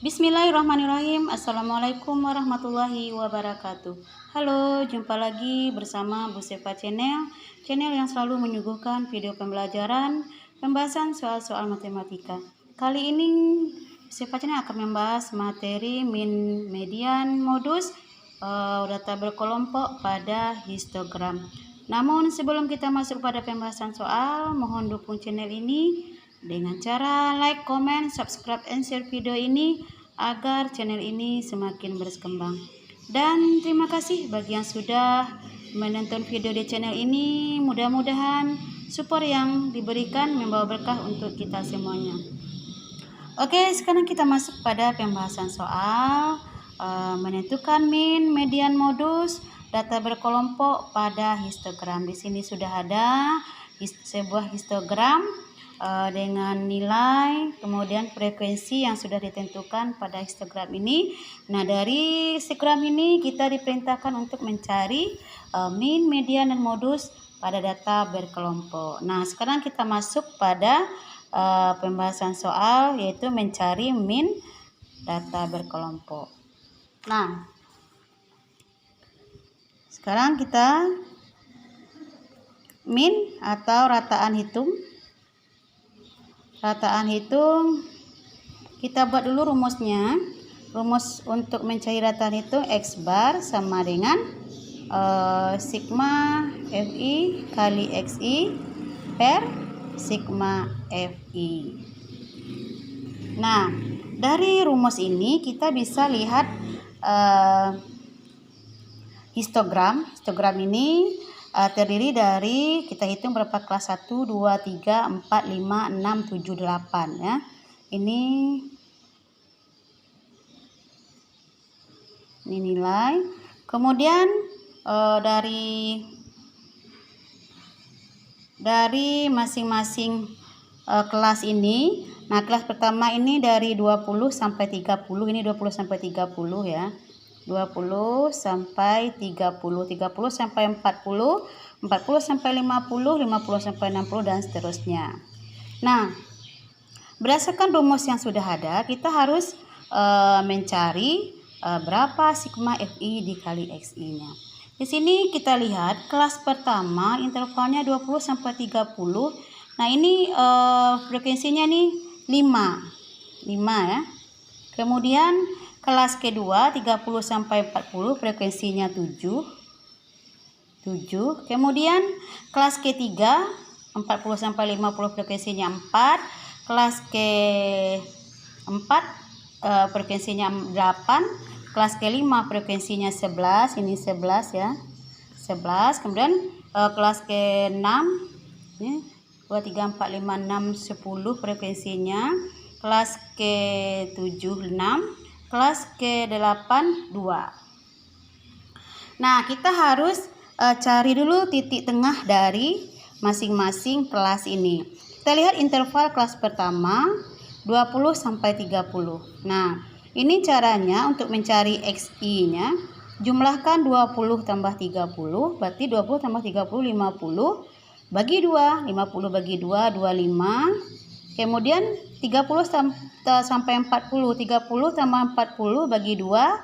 Bismillahirrahmanirrahim. Assalamualaikum warahmatullahi wabarakatuh. Halo, jumpa lagi bersama Bu Sepa Channel yang selalu menyuguhkan video pembelajaran pembahasan soal-soal matematika. Kali ini Sepa Channel akan membahas materi min, median, modus, data berkelompok pada histogram. Namun sebelum kita masuk pada pembahasan soal, mohon dukung channel ini dengan cara like, comment, subscribe, and share video ini agar channel ini semakin berkembang. Dan terima kasih bagi yang sudah menonton video di channel ini. Mudah-mudahan support yang diberikan membawa berkah untuk kita semuanya. Oke, sekarang kita masuk pada pembahasan soal menentukan min, median, modus, data berkelompok pada histogram. Di sini sudah ada sebuah histogram dengan nilai, kemudian frekuensi yang sudah ditentukan pada histogram ini. Nah, dari histogram ini kita diperintahkan untuk mencari min, median, dan modus pada data berkelompok. Nah, sekarang kita masuk pada pembahasan soal, yaitu mencari min data berkelompok. Nah, sekarang kita min atau rataan hitung. Rataan hitung, kita buat dulu rumusnya. Rumus untuk mencari rataan hitung X bar sama dengan sigma Fi kali Xi per sigma Fi. Nah, dari rumus ini kita bisa lihat histogram. Histogram ini terdiri dari, kita hitung berapa kelas 1, 2, 3, 4, 5, 6, 7, 8 ya. Ini nilai. Kemudian dari masing-masing kelas ini. Nah, kelas pertama ini dari 20 sampai 30, ini 20 sampai 30 ya. 20 sampai 30, 30 sampai 40, 40 sampai 50, 50 sampai 60 dan seterusnya. Nah, berdasarkan rumus yang sudah ada, kita harus mencari berapa sigma Fi dikali Xi-nya. Di sini kita lihat kelas pertama intervalnya 20 sampai 30. Nah, ini frekuensinya nih 5 ya. Kemudian kelas kedua 30 sampai 40 frekuensinya 7. Kemudian kelas ketiga 40 sampai 50 frekuensinya 4. Kelas keempat frekuensinya 8. Kelas kelima frekuensinya 11. Ini 11 ya. 11. Kemudian kelas ke-6 ini 2 3 4 5 6 10 frekuensinya. Kelas ke-7 6. Kelas ke-8 2. Nah, kita harus cari dulu titik tengah dari masing-masing kelas ini. Kita lihat interval kelas pertama 20 sampai 30. Nah, ini caranya untuk mencari Xi-nya. Jumlahkan 20 tambah 30, berarti 20 tambah 30 50 bagi 2, 50 bagi 2 25. Kemudian 30 sampai 40, 30 tambah 40 bagi 2,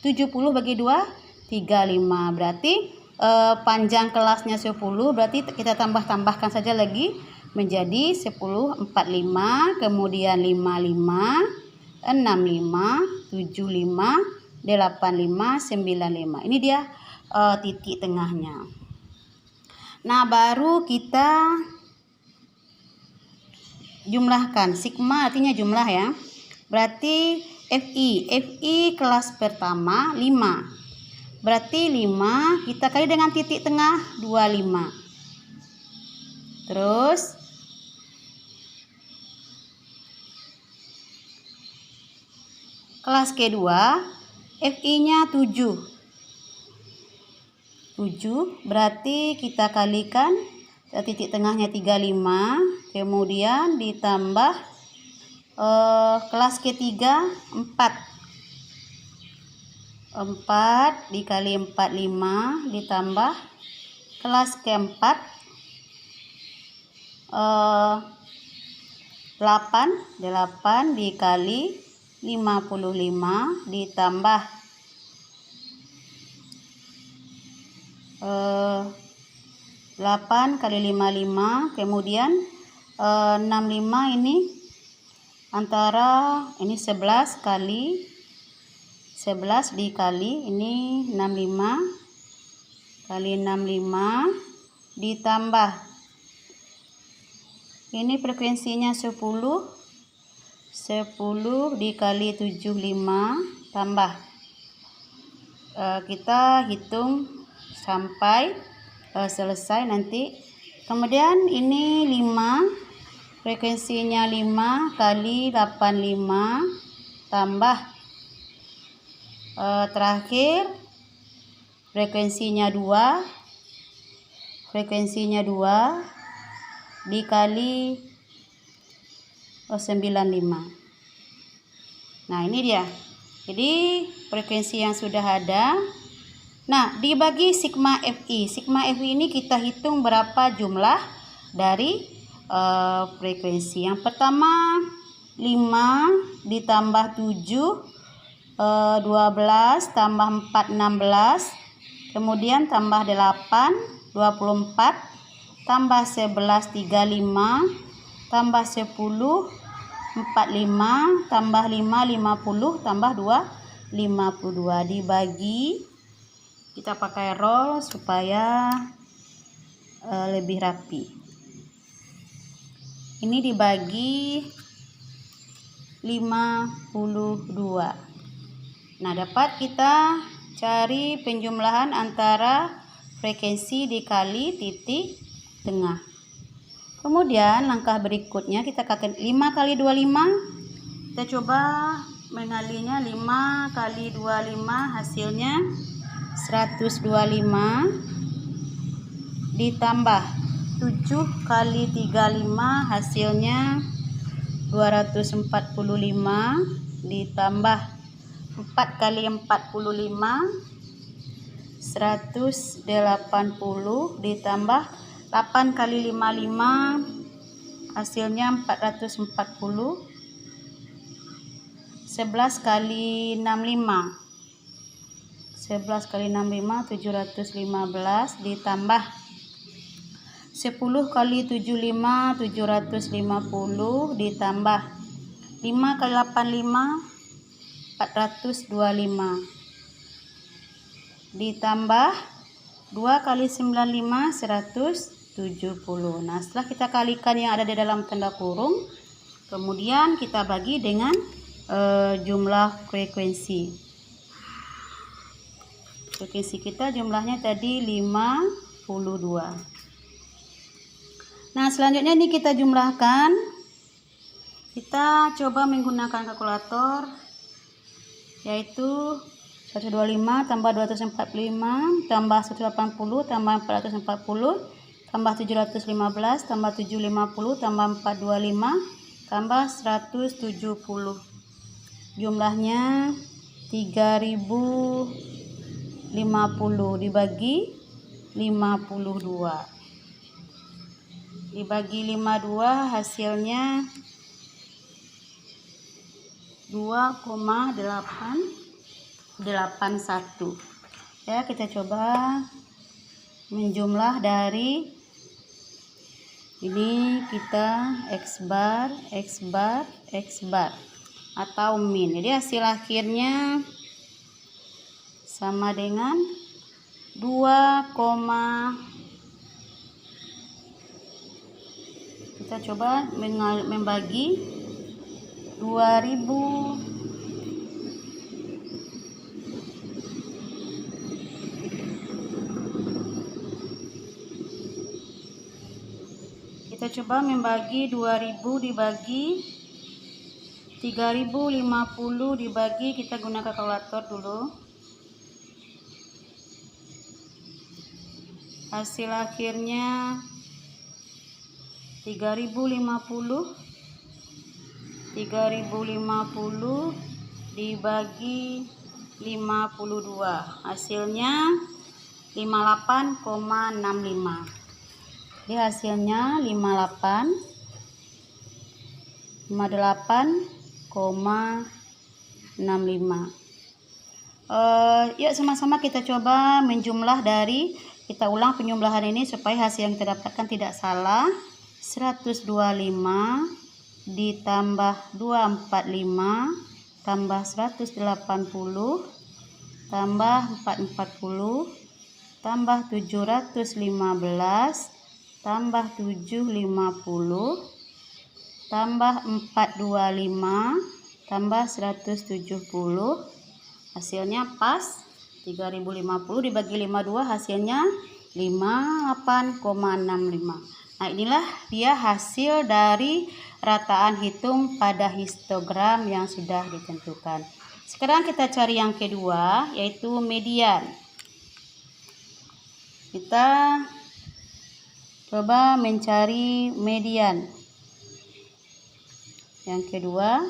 70 bagi 2, 35. Berarti panjang kelasnya 10, berarti kita tambahkan saja lagi menjadi 10, 45, kemudian 55, 65, 75, 85, 95. Ini dia titik tengahnya. Nah, baru kita jumlahkan. Sigma artinya jumlah ya. Berarti Fi kelas pertama 5. Berarti 5 kita kali dengan titik tengah 25. Terus kelas kedua Fi-nya 7. 7 berarti kita kalikan titik tengahnya 35, kemudian ditambah kelas ketiga 4 dikali 45 ditambah kelas keempat 8 dikali 55 ditambah 8 kali 55, kemudian 65 ini antara ini 11 kali 11 dikali ini 65 kali 65 ditambah ini frekuensinya 10 dikali 75 tambah kita hitung sampai selesai nanti. Kemudian ini 5, frekuensinya 5 kali 85 tambah terakhir frekuensinya 2 dikali 95. Nah, ini dia. Jadi frekuensi yang sudah ada. Nah, dibagi sigma Fi. Sigma Fi ini kita hitung berapa jumlah dari frekuensi. Yang pertama 5 ditambah 7, 12 tambah 4, 16. Kemudian tambah 8, 24. Tambah 11, 35. Tambah 10, 45. Tambah 5, 50. Tambah 2, 52. Dibagi. Kita pakai roll supaya lebih rapi. Ini dibagi 52. Nah, dapat kita cari penjumlahan antara frekuensi dikali titik tengah. Kemudian langkah berikutnya kita kali 5 kali 25. Kita coba mengalinya. 5 kali 25 hasilnya 125 ditambah 7 kali 35 hasilnya 245 ditambah 4 kali 45 180 ditambah 8 kali 55 hasilnya 440. 11 kali 65 715 ditambah 10 kali 75 750 ditambah 5 kali 85 425 ditambah 2 kali 95 170. Nah, setelah kita kalikan yang ada di dalam tanda kurung, kemudian kita bagi dengan jumlah frekuensi. Frekuensi kita jumlahnya tadi 52. Nah, selanjutnya ini kita jumlahkan. Kita coba menggunakan kalkulator, yaitu 125 tambah 245 tambah 180 tambah 440 tambah 715 tambah 750 tambah 425 tambah 170. Jumlahnya 3050 dibagi 52. Dibagi 52 hasilnya 2,881. Ya, kita coba menjumlah dari ini, kita X bar atau min. Jadi hasil akhirnya sama dengan 2, kita coba membagi 2000 kita coba membagi 2000 dibagi 3050 dibagi, kita gunakan kalkulator dulu. Hasil akhirnya 3050 dibagi 52, hasilnya 58,65. Jadi hasilnya 58,65 58,65. Yuk sama-sama kita coba menjumlah dari, kita ulang penjumlahan ini supaya hasil yang kita dapatkan tidak salah. 125 ditambah 245 tambah 180 tambah 440 tambah 715 tambah 750 tambah 425 tambah 170. Hasilnya pas 3050 dibagi 52 hasilnya 58,65. Nah, inilah dia hasil dari rataan hitung pada histogram yang sudah ditentukan. Sekarang kita cari yang kedua, yaitu median. Kita coba mencari median. Yang kedua.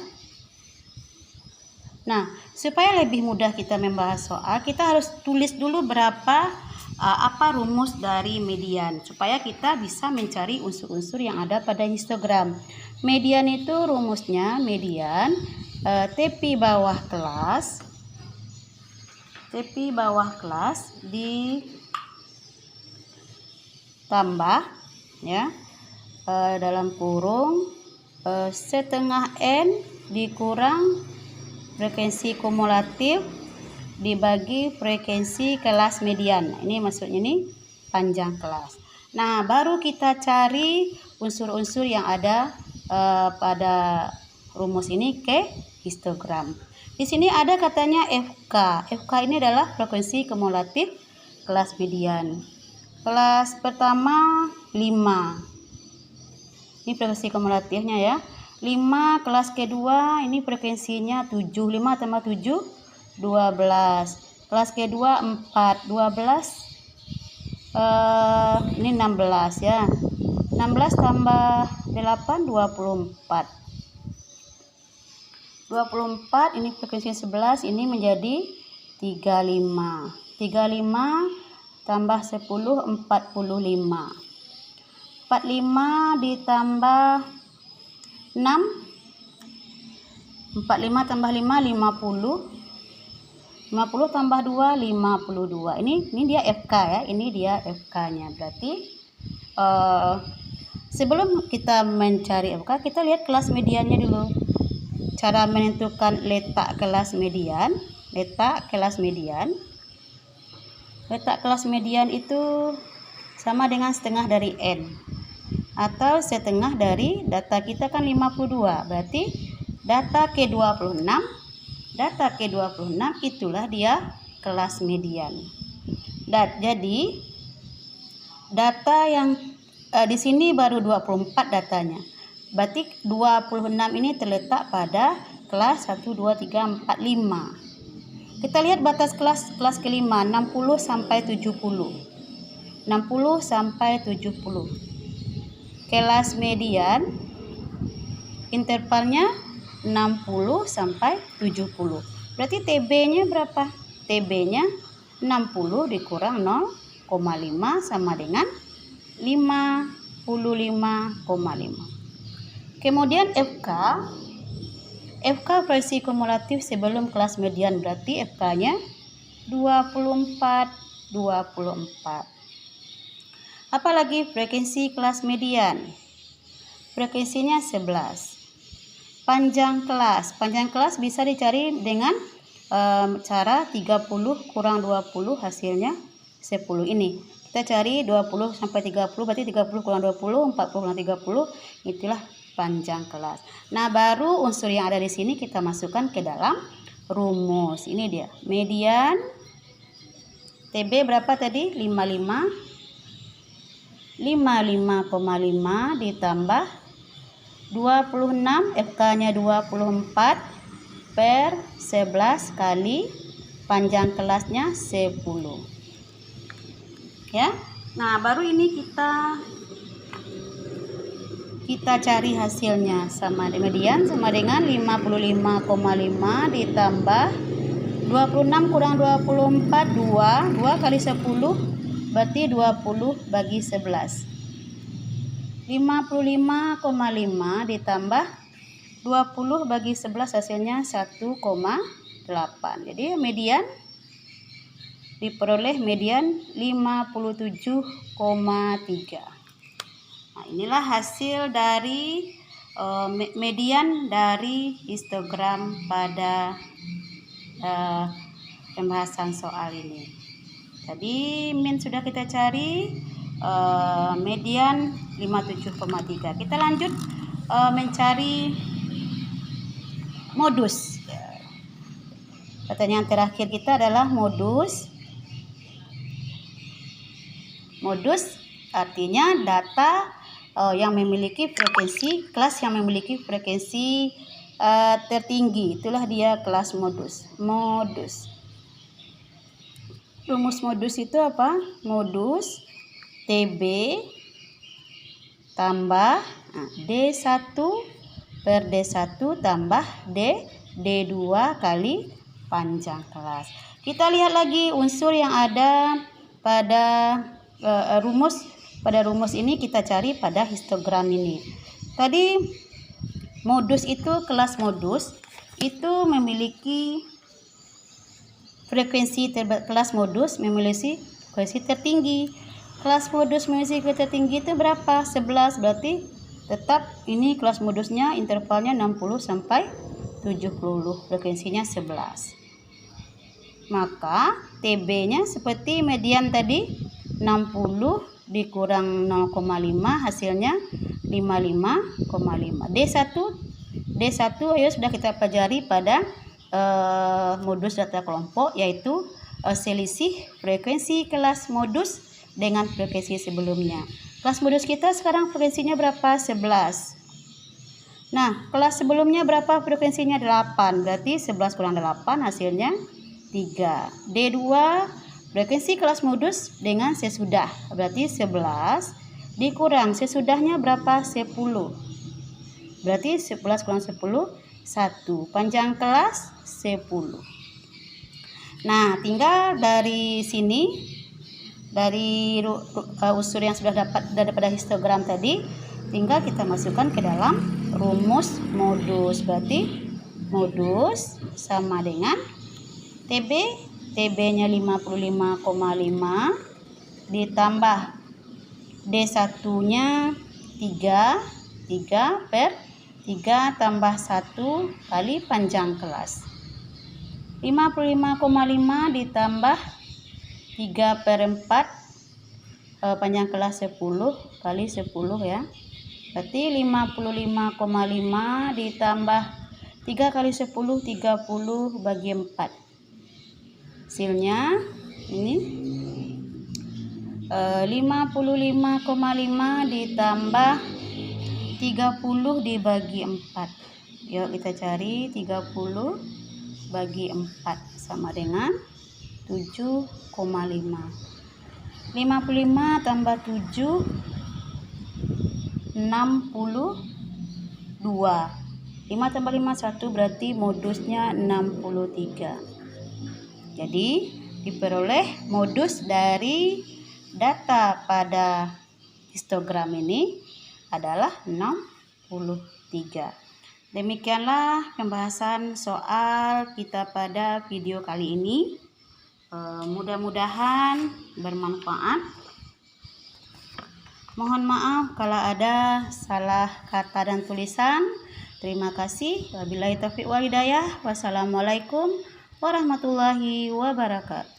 Nah, supaya lebih mudah kita membahas soal, kita harus tulis dulu apa rumus dari median supaya kita bisa mencari unsur-unsur yang ada pada histogram. Median itu rumusnya median TP bawah kelas ditambah ya dalam kurung setengah N dikurang frekuensi kumulatif dibagi frekuensi kelas median. Ini maksudnya ini panjang kelas. Nah, baru kita cari unsur-unsur yang ada pada rumus ini ke histogram. Di sini ada katanya FK. FK ini adalah frekuensi kumulatif kelas median. Kelas pertama 5. Ini frekuensi kumulatifnya ya. 5. Kelas kedua ini frekuensinya 7. 5 tambah 7 12. Kelas kedua 4. 12 ini 16 ya. 16 tambah 8 24. 24 ini frekuensi 11, ini menjadi 35. 35 tambah 10 45. 45 ditambah 6 45 tambah 5 50. 50 tambah 2 52. Ini dia FK ya. Ini dia FK-nya. Berarti sebelum kita mencari FK, kita lihat kelas mediannya dulu. Cara menentukan letak kelas median. Letak kelas median itu sama dengan setengah dari N. Atau setengah dari data kita kan 52. Berarti data ke-26 itulah dia kelas median. Jadi data yang di sini baru 24 datanya. Berarti 26 ini terletak pada kelas 1 2 3 4 5. Kita lihat batas kelas kelima 60 sampai 70. 60 sampai 70. Kelas median intervalnya 60 sampai 70. Berarti TB-nya berapa? TB-nya 60 dikurang 0,5 sama dengan 55,5. Kemudian FK frekuensi kumulatif sebelum kelas median, berarti FK-nya 24. Apalagi frekuensi kelas median? Frekuensinya 11. Panjang kelas bisa dicari dengan cara 30 kurang 20 hasilnya 10 ini. Kita cari 20 sampai 30 berarti 30 kurang 20 40 kurang 30 itulah panjang kelas. Nah, baru unsur yang ada di sini kita masukkan ke dalam rumus. Ini dia. Median TB berapa tadi? 55,5 ditambah 26, FK-nya 24 per 11 kali panjang kelasnya 10. Ya. Nah, baru ini kita cari hasilnya. Median sama dengan 55,5 ditambah 26 kurang 24 2 kali 10 berarti 20 bagi 11. 55,5 ditambah 20 bagi 11 hasilnya 1,8. Jadi median diperoleh median 57,3. Nah, inilah hasil dari median dari histogram pada pembahasan soal ini. Tadi min sudah kita cari, median 57,3. Kita lanjut mencari modus. Pertanyaan terakhir kita adalah modus. Modus artinya data yang memiliki frekuensi, kelas yang memiliki frekuensi tertinggi. Itulah dia kelas modus. Rumus modus itu apa? Modus TB tambah D1 per D1 tambah D2 kali panjang kelas. Kita lihat lagi unsur yang ada pada rumus. Pada rumus ini kita cari pada histogram ini. Tadi modus itu, kelas modus itu memiliki frekuensi kelas modus memiliki frekuensi tertinggi. Kelas modus memiliki frekuensi tertinggi itu berapa? 11. Berarti tetap ini kelas modusnya intervalnya 60 sampai 70, frekuensinya 11. Maka TB-nya seperti median tadi, 60 dikurang 0,5 hasilnya 55,5. D1 ayo sudah kita pelajari pada modus data kelompok, yaitu selisih frekuensi kelas modus dengan frekuensi sebelumnya. Kelas modus kita sekarang frekuensinya berapa? 11. Nah, kelas sebelumnya berapa frekuensinya? 8. Berarti 11 kurang 8 hasilnya 3. D2 frekuensi kelas modus dengan sesudah. Berarti 11 dikurang sesudahnya berapa? 10. Berarti 11 kurang 10, 1. Panjang kelas 10. Nah, tinggal dari sini, dari unsur yang sudah dapat daripada histogram tadi, tinggal kita masukkan ke dalam rumus modus. Berarti modus sama dengan TB-nya 55,5 ditambah D1-nya 3 per 3 tambah 1 kali panjang kelas. 55,5 ditambah 3 per 4 panjang kelas 10 kali 10 ya. Berarti 55,5 ditambah 3 kali 10, 30 bagi 4. Hasilnya ini 55,5 ditambah 30 dibagi 4. Yuk kita cari 30 bagi 4 sama dengan 7,5. 55 tambah 7 62. 5 tambah 5 1, berarti modusnya 63. Jadi diperoleh modus dari data pada histogram ini adalah 63. Demikianlah pembahasan soal kita pada video kali ini. Mudah-mudahan bermanfaat. Mohon maaf kalau ada salah kata dan tulisan. Terima kasih. Wabillahi taufiq wal hidayah. Wassalamualaikum warahmatullahi wabarakatuh.